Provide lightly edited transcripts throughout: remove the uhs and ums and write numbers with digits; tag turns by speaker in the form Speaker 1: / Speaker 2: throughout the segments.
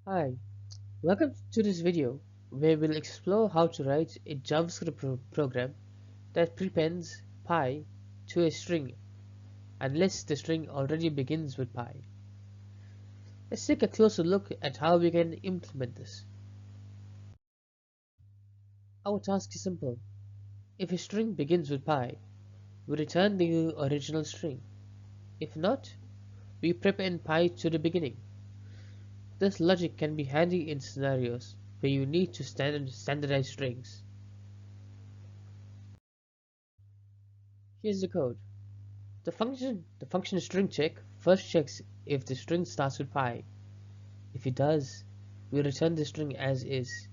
Speaker 1: Hi, welcome to this video where we'll explore how to write a JavaScript program that prepends pi to a string unless the string already begins with pi. Let's take a closer look at how we can implement this. Our task is simple. If a string begins with pi, we return the original string. If not, we prepend pi to the beginning. This logic can be handy in scenarios where you need to standardize strings. Here's the code. The function string check first checks if the string starts with pi. If it does, we return the string as is.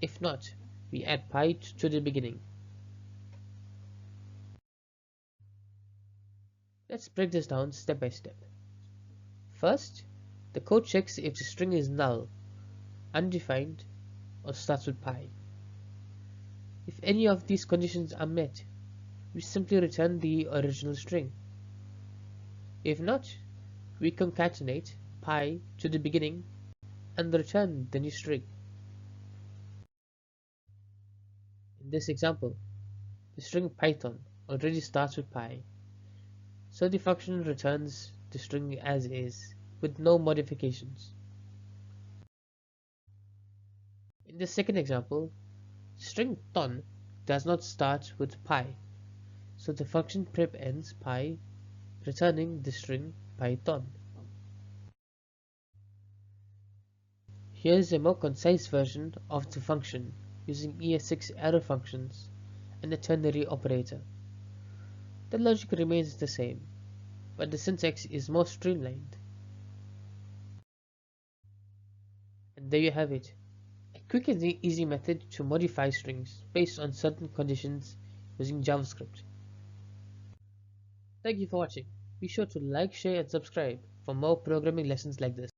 Speaker 1: If not, we add pi to the beginning. Let's break this down step by step. First, the code checks if the string is null, undefined, or starts with pi. If any of these conditions are met, we simply return the original string. If not, we concatenate pi to the beginning and return the new string. In this example, the string Python already starts with pi, so the function returns the string as is, with no modifications. In the second example, string ton does not start with pi, so the function prepends pi, returning the string Python. Here is a more concise version of the function using ES6 arrow functions and a ternary operator. The logic remains the same, but the syntax is more streamlined. And there you have it, a quick and easy method to modify strings based on certain conditions using JavaScript. Thank you for watching. Be sure to like, share and subscribe for more programming lessons like this.